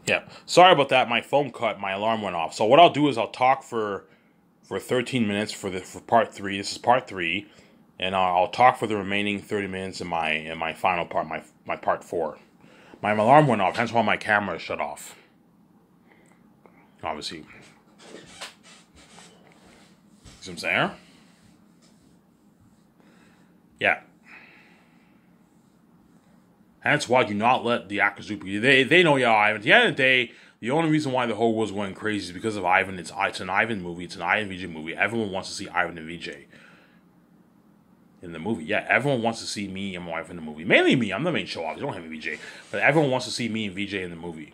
Yeah, sorry about that. My phone cut. My alarm went off. So what I'll do is I'll talk for 13 minutes for part three. This is part three, and I'll talk for the remaining 30 minutes in my final part, my part four. My alarm went off. Hence why my camera is shut off. Obviously, see what I'm saying? Yeah. Hence why do not let the actors do. They know you, Ivan. At the end of the day, the only reason why the whole world's going crazy is because of Ivan. It's an Ivan movie. It's an Ivan VJ movie. Everyone wants to see Ivan and VJ in the movie. Yeah, everyone wants to see me and my wife in the movie. Mainly me. I'm the main show off. You don't have a VJ, but everyone wants to see me and VJ in the movie.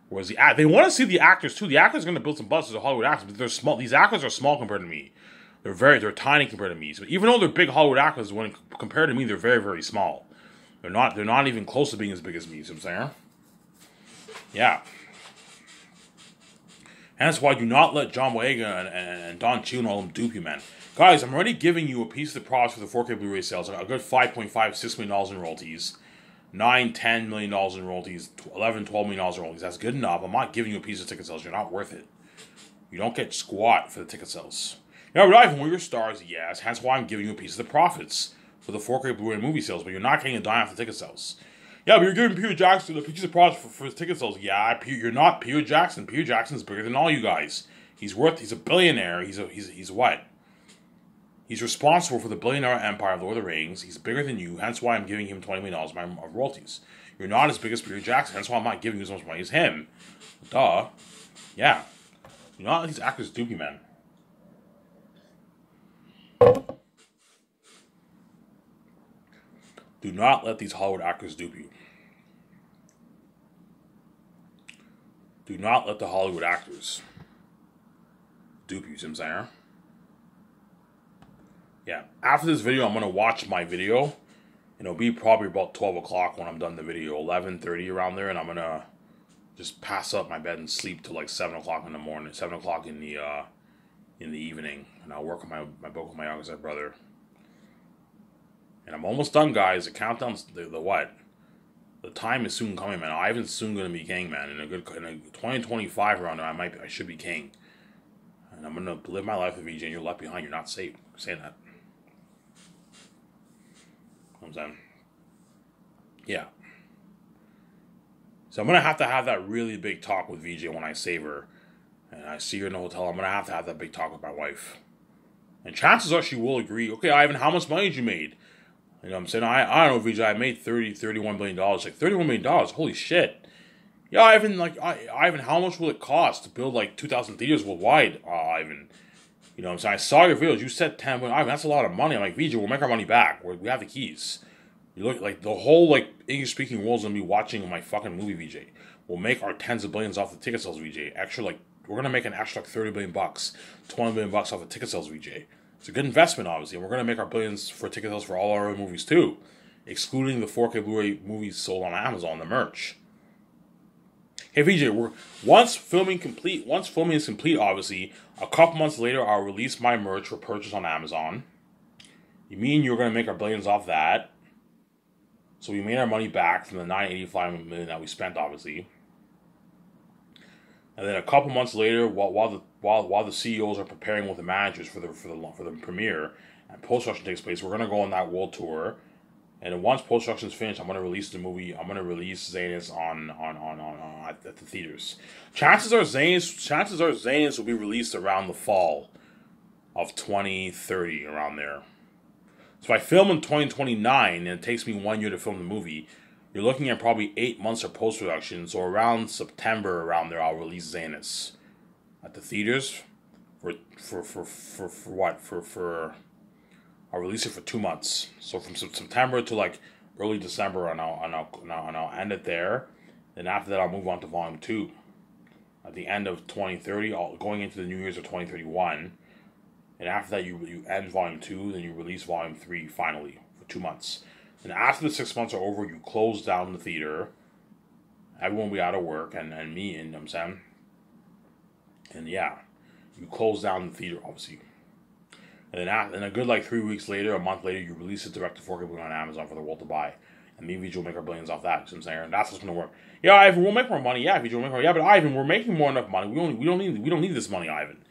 Whereas they want to see the actors too. The actors are going to build some buzz as a Hollywood actors, but they're small. These actors are small compared to me. They're tiny compared to me. So even though they're big Hollywood actors, when compared to me, they're very, very small. They're not even close to being as big as me. You see what I'm saying? Yeah. Hence why do not let John Boyega and Don Cheadle and all them dupe you, man. Guys, I'm already giving you a piece of the products for the 4K Blu-ray sales. I got a good $5.5, $6 million in royalties. $9, $10 million in royalties. $11, $12 million in royalties. That's good enough. I'm not giving you a piece of ticket sales. You're not worth it. You don't get squat for the ticket sales. Yeah, but Ivan, we're your stars, yes. Hence why I'm giving you a piece of the profits for the 4K Blu-ray movie sales, but you're not getting a dime off the ticket sales. Yeah, but you're giving Peter Jackson a piece of profits for his ticket sales. Yeah, you're not Peter Jackson. Peter Jackson's bigger than all you guys. He's a billionaire. He's what? He's responsible for the billion-dollar empire of Lord of the Rings. He's bigger than you. Hence why I'm giving him $20 million of royalties. You're not as big as Peter Jackson. Hence why I'm not giving you as much money as him. Duh. Yeah. You're not these actors dupe you, man. Do not let these Hollywood actors dupe you. Do not let the Hollywood actors dupe you, see what I'm saying? Yeah. After this video, I'm going to watch my video. And it'll be probably about 12 o'clock when I'm done the video. 11:30 around there. And I'm going to just pass up my bed and sleep till like 7 o'clock in the morning. 7 o'clock in the evening. And I'll work on my book with my youngest brother. And I'm almost done, guys. The countdown's the what? The time is soon coming, man. Ivan's soon gonna be king, man. In a 2025 around there, I should be king. And I'm gonna live my life with VJ. And you're left behind. You're not safe. I'm saying that. You know what I'm saying? Yeah. So I'm gonna have to have that really big talk with VJ when I save her, and I see her in the hotel. I'm gonna have to have that big talk with my wife. And chances are she will agree. Okay, Ivan, how much money did you made? You know what I'm saying? I don't know, VJ. I made $31 million. Like, $31 million? Holy shit. Yeah, Ivan, Ivan, how much will it cost to build, like, 2,000 theaters worldwide, Ivan? You know what I'm saying? I saw your videos. You said 10 million. Ivan, that's a lot of money. I'm like, VJ, we'll make our money back. We have the keys. You look, like, the whole, like, English-speaking world's going to be watching my fucking movie, VJ. We'll make our tens of billions off the ticket sales, VJ. Extra, like, we're going to make an extra, like, $30 billion, $20 billion off the ticket sales, VJ. It's a good investment, obviously, and we're going to make our billions for ticket sales for all our other movies, too. Excluding the 4K Blu-ray movies sold on Amazon, the merch. Hey, VJ, once filming is complete, obviously, a couple months later, I'll release my merch for purchase on Amazon. You mean you're going to make our billions off that? So we made our money back from the $985 million that we spent, obviously. And then a couple months later, while the CEOs are preparing with the managers for the premiere and post-production takes place, we're gonna go on that world tour. And then once post-production is finished, I'm gonna release the movie. I'm gonna release Zanus at the theaters. Chances are Zanus will be released around the fall of 2030, around there. So if I film in 2029 and it takes me 1 year to film the movie, you're looking at probably 8 months of post-production. So around September, around there, I'll release Zanus at the theaters I'll release it for 2 months. So from September to like early December, and I'll end it there. Then after that, I'll move on to Volume 2 at the end of 2030, going into the New Year's of 2031. And after that, you end Volume 2, then you release Volume 3 finally for 2 months. And after the 6 months are over, you close down the theater. Everyone will be out of work, and me, and you know what I'm saying? And yeah, you close down the theater, obviously. And then a good like 3 weeks later, a month later, you release it direct to 4K on Amazon for the world to buy. And me and VJ will make our billions off that. You know what I'm saying? That's what's gonna work. Yeah, Ivan, we'll make more money. Yeah, VJ will make more. Yeah, but Ivan, we're making more enough money. We don't need this money, Ivan.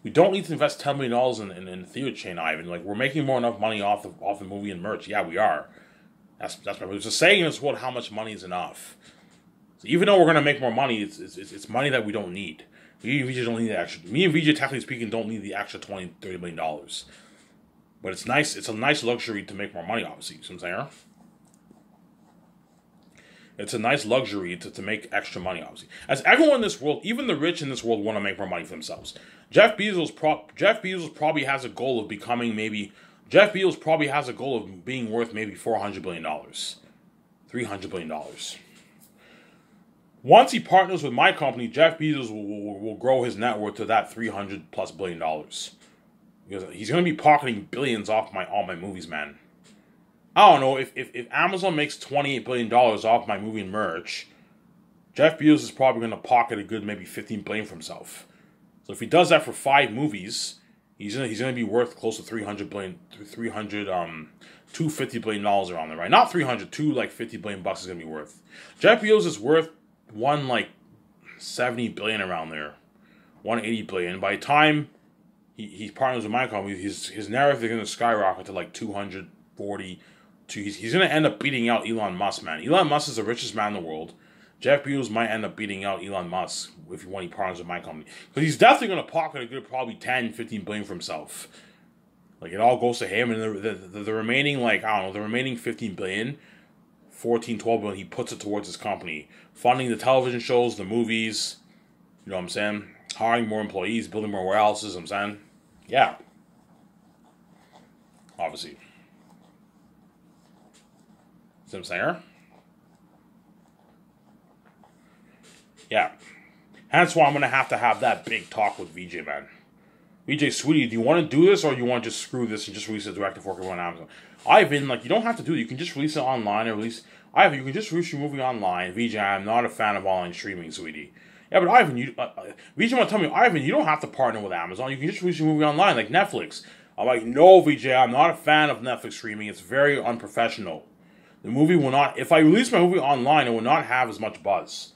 We don't need to invest $10 million in the theater chain, Ivan. Like, we're making more enough money off the movie and merch. Yeah, we are. That's my. It's a saying in this world, how much money is enough. So even though we're gonna make more money, it's money that we don't need. Me and VJ don't need the extra. Me and VJ, technically speaking, don't need the extra $20-30 million. But it's nice. It's a nice luxury to make more money. Obviously, you know what I'm saying? It's a nice luxury to make extra money, obviously. As everyone in this world, even the rich in this world, want to make more money for themselves. Jeff Bezos probably has a goal of becoming Jeff Bezos probably has a goal of being worth maybe $400 billion. $300 billion. Once he partners with my company, Jeff Bezos will grow his net worth to that $300+ billion. Because he's going to be pocketing billions off all my movies, man. I don't know, if Amazon makes $28 billion off my movie and merch, Jeff Bezos is probably going to pocket a good maybe $15 billion for himself. So if he does that for 5 movies, he's gonna be worth close to $250 billion around there, right? Not 300, $50 billion is gonna be worth. Jeff Bezos is worth $170 billion around there, $180 billion. By the time he partners with my company, his narrative is gonna skyrocket to like 240. He's gonna end up beating out Elon Musk, man. Elon Musk is the richest man in the world. Jeff Bezos might end up beating out Elon Musk when he partners with my company. Because he's definitely going to pocket a good probably 10-15 billion for himself. Like, it all goes to him. And the remaining, the remaining 15 billion, 14, 12 billion, he puts it towards his company. Funding the television shows, the movies, you know what I'm saying? Hiring more employees, building more warehouses, I'm saying. Yeah. Obviously. See what I'm saying? Yeah. Hence why I'm going to have that big talk with VJ, man. VJ, sweetie, do you want to do this, or do you want to just screw this and just release it direct to 4K on Amazon? Ivan, you don't have to do it. You can just release it online, or Ivan, you can just release your movie online. VJ, I'm not a fan of online streaming, sweetie. Yeah, but Ivan, VJ want to tell me, Ivan, you don't have to partner with Amazon. You can just release your movie online, like Netflix. I'm like, no, VJ, I'm not a fan of Netflix streaming. It's very unprofessional. The movie will not, if I release my movie online, it will not have as much buzz.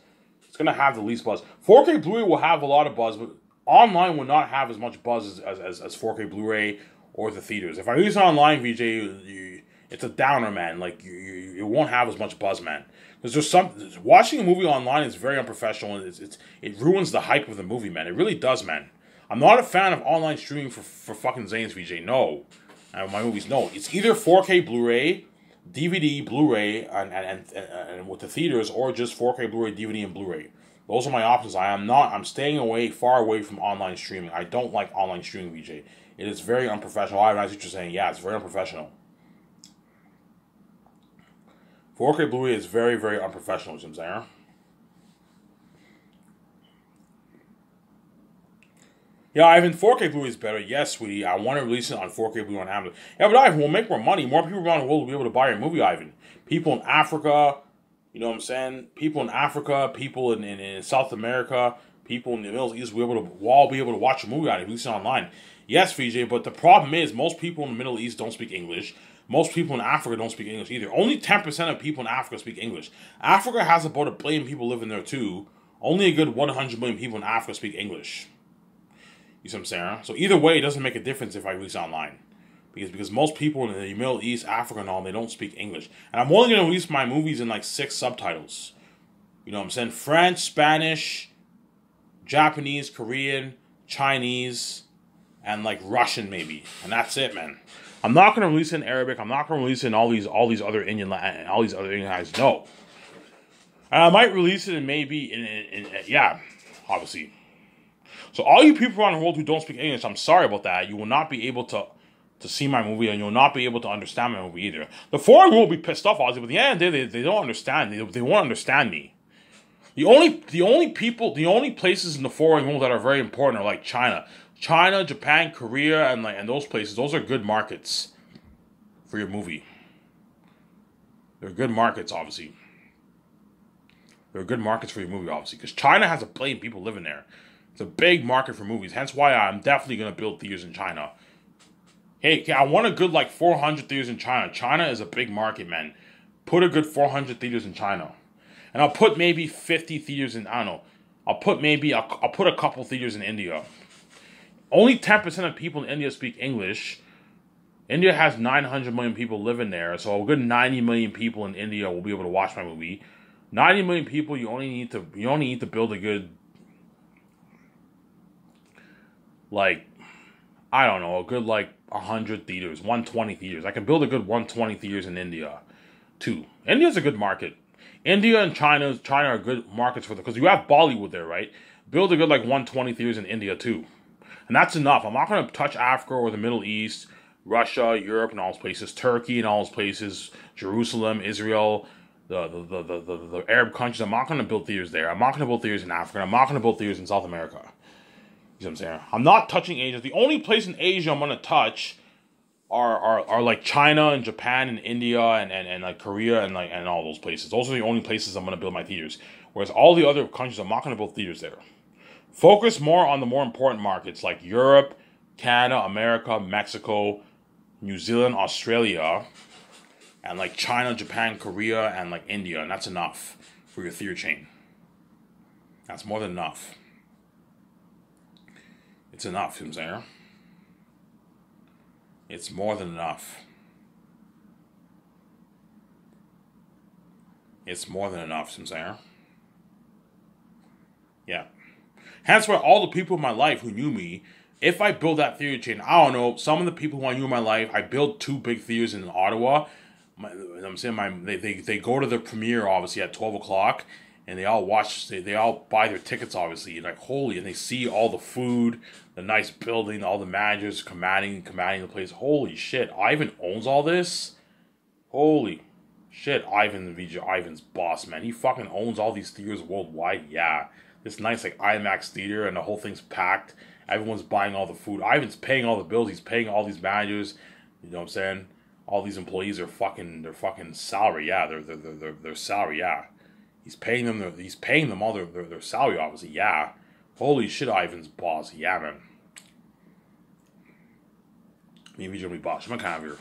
It's going to have the least buzz. 4K Blu-ray will have a lot of buzz, but online will not have as much buzz as 4K Blu-ray or the theaters. If I release it online, VJ, it's a downer, man. It won't have as much buzz, man. Because watching a movie online is very unprofessional, and it ruins the hype of the movie, man. It really does, man. I'm not a fan of online streaming for fucking Zanes, VJ. No. And my movies, no. It's either 4K Blu-ray, DVD, Blu-ray, and with the theaters, or just 4K Blu-ray, DVD, and Blu-ray. Those are my options. I'm staying far away from online streaming. I don't like online streaming, VJ. It is very unprofessional. I realize what you're saying. Yeah, it's very unprofessional. 4K Blu-ray is very, very unprofessional, you know what I'm saying? Yeah, Ivan, 4K Blu-ray is better. Yes, sweetie. I want to release it on 4K Blu-ray on Amazon. Yeah, but Ivan, we'll make more money. More people around the world will be able to buy your movie, Ivan. People in Africa, you know what I'm saying? People in Africa, people in South America, people in the Middle East will all be able to watch a movie on it, release it online. Yes, VJ, but the problem is most people in the Middle East don't speak English. Most people in Africa don't speak English either. Only 10% of people in Africa speak English. Africa has about 1 billion people living there too. Only a good 100 million people in Africa speak English. You see what I'm saying? So either way, it doesn't make a difference if I release online. Because most people in the Middle East, Africa and all, they don't speak English. And I'm only going to release my movies in 6 subtitles. You know what I'm saying? French, Spanish, Japanese, Korean, Chinese, and Russian maybe. And that's it, man. I'm not going to release it in Arabic. I'm not going to release it in all these other Indian guys. No. And I might release it in yeah, obviously. So all you people around the world who don't speak English, I'm sorry about that. You will not be able to see my movie, and you'll not be able to understand my movie either. The foreign world will be pissed off, obviously, but at the end of the day, they don't understand. They won't understand me. The only places in the foreign world that are very important are like China, Japan, Korea, and those places. Those are good markets for your movie. They're good markets, obviously. They're good markets for your movie, obviously, because China has 1 billion people living there. It's a big market for movies. Hence why I'm definitely going to build theaters in China. Hey, I want a good 400 theaters in China. China is a big market, man. put a good 400 theaters in China. And I'll put maybe 50 theaters in, I don't know. I'll put a couple theaters in India. Only 10% of people in India speak English. India has 900 million people living there, so a good 90 million people in India will be able to watch my movie. 90 million people, you only need to build a good, like, I don't know, a good like 100 theaters, 120 theaters. I can build a good 120 theaters in India, too. India's a good market. India and China are good markets for because you have Bollywood there, right? Build a good like 120 theaters in India too, and that's enough. I'm not gonna touch Africa or the Middle East, Russia, Europe, and all those places, Turkey and all those places, Jerusalem, Israel, the Arab countries. I'm not gonna build theaters there. I'm not gonna build theaters in Africa. I'm not gonna build theaters in South America. You know what I'm saying? I'm not touching Asia. The only place in Asia I'm gonna touch are like China and Japan and India and like Korea and all those places. Those are the only places I'm gonna build my theaters. Whereas all the other countries, I'm not gonna build theaters there. Focus more on the more important markets like Europe, Canada, America, Mexico, New Zealand, Australia, and like China, Japan, Korea, and like India, and that's enough for your theater chain. That's more than enough. It's enough, you know what I'm saying? It's more than enough. It's more than enough, you know what I'm saying? Yeah. Hence why all the people in my life who knew me, if I build that theater chain, I don't know, some of the people who I knew in my life, I built 2 big theaters in Ottawa. They go to the premiere, obviously, at 12 o'clock, and they all watch, they all buy their tickets, obviously, and like, holy, and they see all the food, the nice building, all the managers commanding the place. Holy shit, Ivan owns all this? Holy shit, Ivan's boss, man. He fucking owns all these theaters worldwide, yeah. This nice, like, IMAX theater, and the whole thing's packed. Everyone's buying all the food. Ivan's paying all the bills. He's paying all these managers. You know what I'm saying? All these employees are fucking salary, yeah. Their salary, yeah. He's paying them all their salary, obviously, yeah. Holy shit, Ivan's boss, yeah, man. Me and VJ will be boss. I'm kind of here.